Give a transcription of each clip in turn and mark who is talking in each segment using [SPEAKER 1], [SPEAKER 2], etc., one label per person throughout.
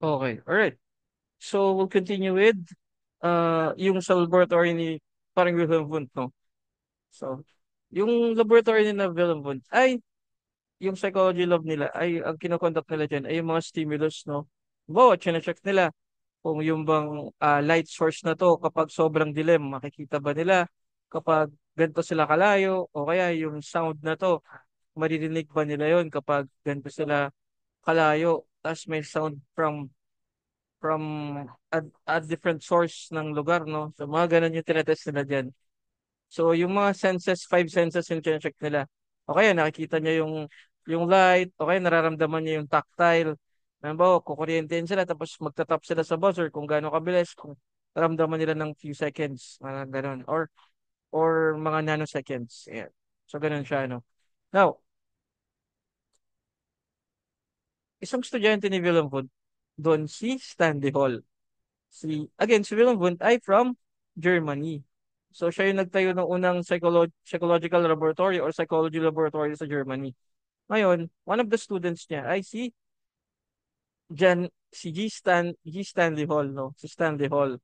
[SPEAKER 1] Okay, alright. So, we'll continue with yung sa laboratory ni parang Wilhelm Wundt, no? So, yung laboratory ni na Wilhelm Wundt ay yung psychology lab nila ay ang kinokonduct nila dyan ay yung mga stimulus, no? Bawa, check nila kung yung bang light source na to kapag sobrang dilim, makikita ba nila kapag ganito sila kalayo o kaya yung sound na to, maririnig ba nila yon kapag ganito sila kalayo, tapos may sound from a different source ng lugar, no? So, mga ganun yung tinetest nila dyan. So, yung mga senses, five senses yung check nila. O kaya nakikita niya yung light, o kaya nararamdaman niya yung tactile. Halimbawa, kukuryentehin sila, tapos magtatap sila sa buzzer kung gaano kabilis, kung naramdaman nila ng few seconds, mga ganun. Or mga nanoseconds. Ayan. So, ganun siya, no? Now, isang estudyante ni Willem Wundt, doon si Stanley Hall. Si Wilhelm Wundt ay from Germany. So, siya yung nagtayo ng unang psychological laboratory or psychology laboratory sa Germany. Ngayon, one of the students niya ay si G. Stanley Hall, no? Si Stanley Hall.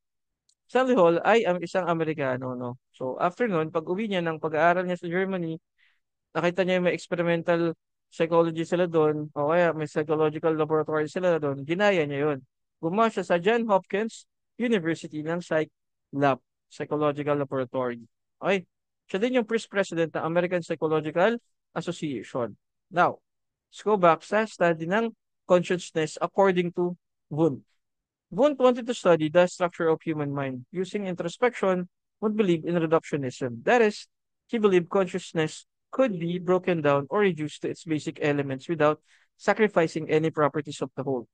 [SPEAKER 1] Stanley Hall ay isang Amerikano, no? So, after nun, pag uwi niya ng pag-aaral niya sa Germany, nakita niya yung may experimental psychology sila doon, o kaya may psychological laboratory sila doon, ginaya niya yun. Gumawa siya sa John Hopkins University ng Psychological Laboratory. Okay? Siya din yung first president ng American Psychological Association. Now, let's go back sa study ng consciousness according to Wundt. Wundt wanted to study the structure of human mind. Using introspection, Wundt believed in reductionism. That is, he believed consciousness could be broken down or reduced to its basic elements without sacrificing any properties of the whole.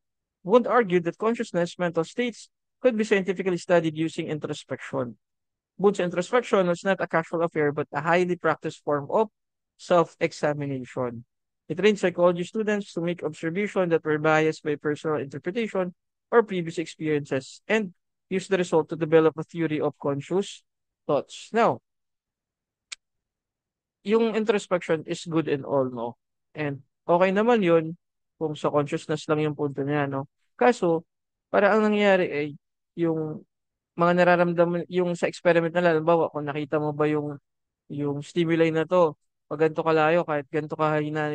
[SPEAKER 1] Wundt argued that consciousness, mental states, could be scientifically studied using introspection. Wundt's introspection was not a casual affair but a highly practiced form of self-examination. He trained psychology students to make observations that were biased by personal interpretation or previous experiences and use the result to develop a theory of conscious thoughts. Now, yung introspection is good and all, no? And okay naman yun kung sa consciousness lang yung punto niya, no? Kaso, para ang nangyayari ay yung mga nararamdaman, yung sa experiment na halimbawa, kung nakita mo ba yung stimuli na to, pag ganito kalayo, kahit ganito kahina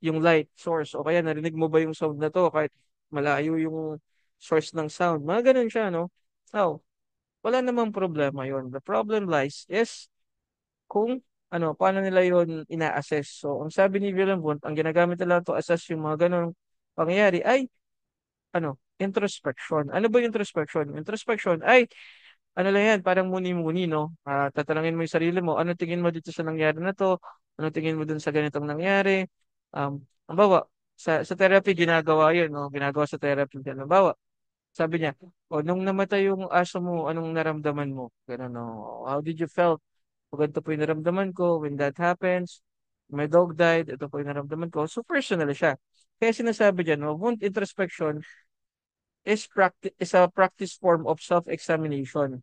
[SPEAKER 1] yung light source, o kaya narinig mo ba yung sound na to, kahit malayo yung source ng sound, mga ganun siya, no? Now, wala namang problema yon. The problem lies is kung paano nila yon ina-assess. So, ang sabi ni Willem Wundt, ang ginagamit nila to assess yung mga ganong pangyayari ay introspection. Ano ba yung introspection? Introspection ay ano lang yan, parang muni-muni, no? Tatanungin mo yung sarili mo, ano tingin mo dito sa nangyari na to? Ano tingin mo dun sa ganitong nangyari? Halimbawa, sa therapy, ginagawa yun, no? Ginagawa sa therapy. Halimbawa, sabi niya, nung namatay yung aso mo, anong naramdaman mo? Ganun, no? How did you felt? O ganito po yung naramdaman ko when that happens. My dog died, ito po yung naramdaman ko. So, personal siya. Kaya sinasabi dyan, no? Wound introspection is a practice form of self-examination.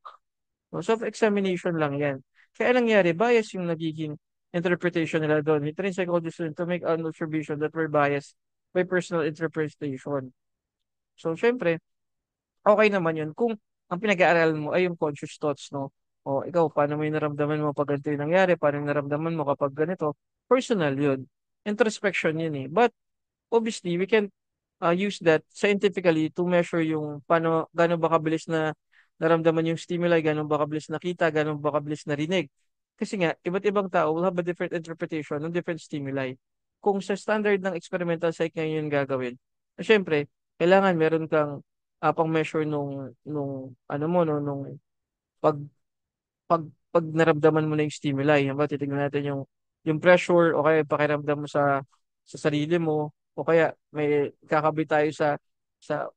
[SPEAKER 1] So, self-examination lang yan. Kaya nangyari, bias yung nagiging interpretation nila doon. He trained psychologists to make an observation that were biased by personal interpretation. So, syempre, okay naman yun kung ang pinag-aaralan mo ay yung conscious thoughts, no? O ikaw, paano mo yung naramdaman mo pag ganito yung nangyari? Paano yung naramdaman mo kapag ganito? Personal yun. Introspection yun eh. But, obviously, we can use that scientifically to measure yung gano'n ba kabilis na naramdaman yung stimuli, gano'n ba kabilis nakita, gano'n ba kabilis narinig. Kasi nga, iba't ibang tao will have a different interpretation ng different stimuli. Kung sa standard ng experimental psych ngayon yung gagawin, syempre, kailangan meron kang pang measure nung ano mo no nung pag pag naramdaman mo na yung stimuli. Halimbawa, titingnan natin yung pressure o kaya pakiramdam mo sa sarili mo o kaya may kakabit tayo sa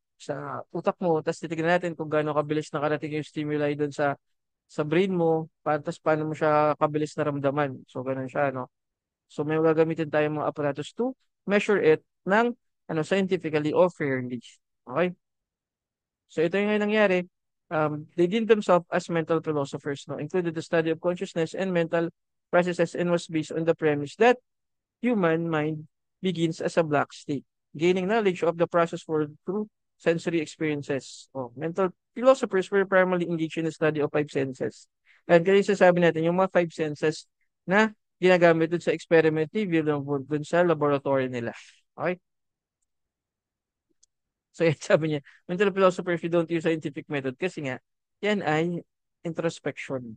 [SPEAKER 1] utak mo tapos titingnan natin kung gaano kabilis nakarating yung stimuli doon sa brain mo tapos paano mo siya kabilis naramdaman. So, ganun siya, no? So, may gagamitin tayong mga apparatus to measure it ng scientifically or fairly. Okay? So ito yung nangyari. They deemed themselves as mental philosophers, no? Included the study of consciousness and mental processes and was based on the premise that human mind begins as a black state, gaining knowledge of the process world through sensory experiences. Mental philosophers were primarily engaged in the study of five senses. And kaya sasabi natin, yung mga five senses na ginagamit dun sa experiment ni Villeneuve dun sa laboratory nila. Okay? So, yan sabi niya, mental philosopher if you don't use scientific method kasi nga, yan ay introspection.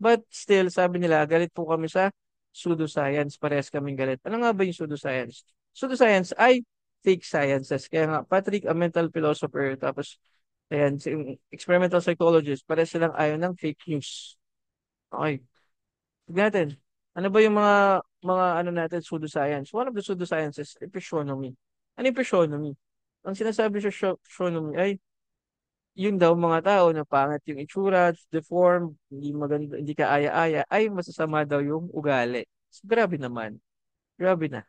[SPEAKER 1] But still, sabi nila, galit po kami sa pseudoscience. Parehas kaming galit. Ano nga ba yung pseudoscience? Pseudoscience ay fake sciences. Kaya nga, Patrick, a mental philosopher, tapos, ayan, si experimental psychologist, parehas silang ayaw ng fake news. Okay. Tignan natin. Ano ba yung mga ano natin, pseudoscience? One of the pseudosciences, episionomy. Ano yung episionomy? Ang sinasabi sa episionomy ay yun daw mga tao na pangit yung itsura, deformed, hindi maganda, hindi ka aya-aya, ay masasama daw yung ugali. So, grabe naman. Grabe na.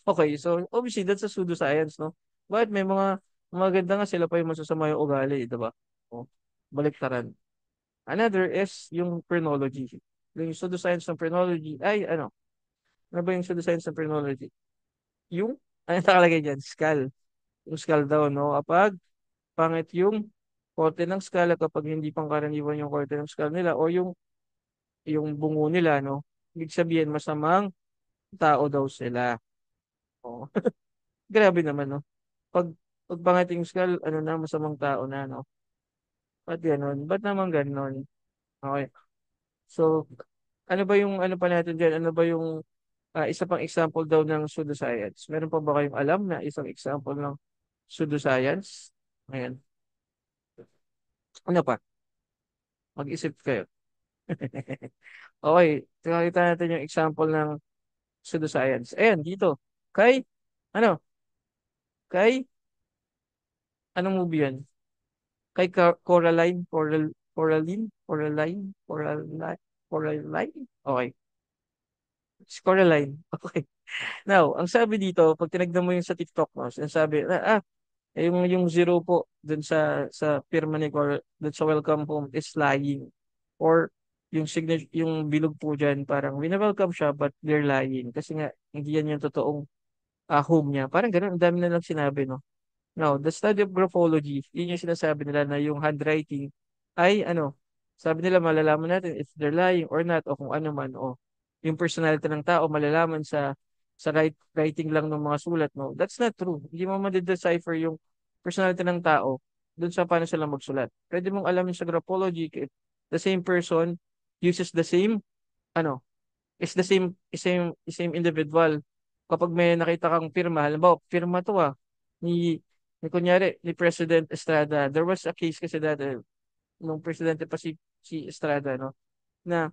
[SPEAKER 1] Okay, so obviously that's a pseudoscience, no? But may mga maganda nga sila pa yung masasama yung ugali, di ba? O, baliktaran. Another is yung phrenology. Yung pseudoscience ng phrenology ay ano? Ano ba yung pseudoscience ng phrenology? Yung, ano nakalagay dyan? Skull. Yung skull daw, no? Kapag pangit yung korte ng skull at kapag hindi pangkaraniwan yung korte ng skull nila o yung bungo nila, no? Ibig sabihin, masamang tao daw sila. Oh. Grabe naman, no? Pag, pag pangit yung skull, ano na, masamang tao na, no? Ba't ganon? Ba't naman ganon? Okay. So, ano ba yung, ano pa natin dyan? Ano ba yung isa pang example daw ng pseudoscience? Meron pa ba kayong alam na isang example ng pseudoscience? Ayan. Ano pa? Mag-isip kayo. Okay, nakita natin yung example ng pseudoscience. Ayan, dito. Kay, ano? Kay, anong movie yan? Kay Coraline? Okay. Si Coraline. Okay. Now, ang sabi dito, pag tinignan mo yung sa TikTok, no, sinasabi, yung zero po dun sa pirma ni Cor dun sa welcome home is lying. Or yung signature, yung bilog po dyan, parang wina-welcome siya but they're lying. Kasi nga, hindi yan yung totoong home niya. Parang ganun, ang dami na lang sinabi, no? Now, the study of graphology, yun yung sinasabi nila na yung handwriting ay ano, sabi nila malalaman natin if they're lying or not o kung ano man o yung personality ng tao malalaman sa writing lang ng mga sulat mo. That's not true. Hindi mo ma-decipher yung personality ng tao dun sa paano sila magsulat. Pwede mong alamin sa graphology if the same person uses the same ano, is the same individual. Kapag may nakita kang pirma, halimbawa, pirma to ni, kunyari, ni President Estrada. There was a case kasi dati, nung presidente pa si Estrada, no? Na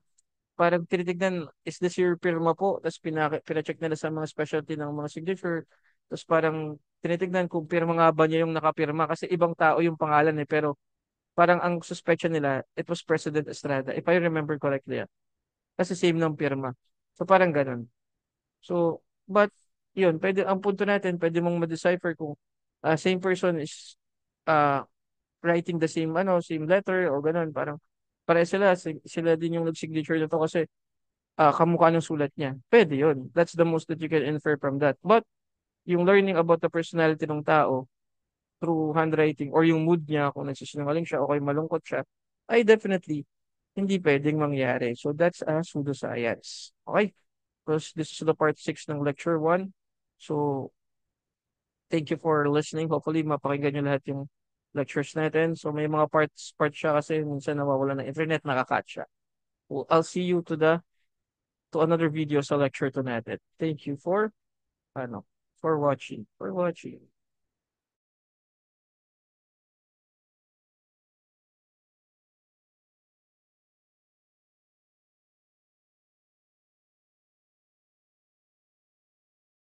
[SPEAKER 1] parang tinitignan, is this your pirma po? Tapos pinacheck nila sa mga specialty ng mga signature. Tapos parang tinitignan kung pirma nga ba niya yung nakapirma kasi ibang tao yung pangalan pero parang ang suspicion nila, it was President Estrada, if I remember correctly. Kasi same ng pirma. So parang ganun. So, but yun, ang punto natin, pwede mong ma-decipher kung same person is uh, writing the same letter o ganun. Parang pare sila din yung nag-signature nito kasi kamukha ng sulat niya. Pwede yun. That's the most that you can infer from that. But yung learning about the personality ng tao through handwriting or yung mood niya, kung nagsisinungaling siya o kung malungkot siya, ay definitely hindi pwedeng mangyari. So that's a pseudoscience. Okay? Because this is the part 6 ng lecture 1. So, thank you for listening. Hopefully, mapakinggan nyo lahat yung lectures natin. So, may mga parts siya kasi minsan nawawala ng internet, nakakat siya. Well, I'll see you to another video sa lecture 2 natin. Thank you for watching.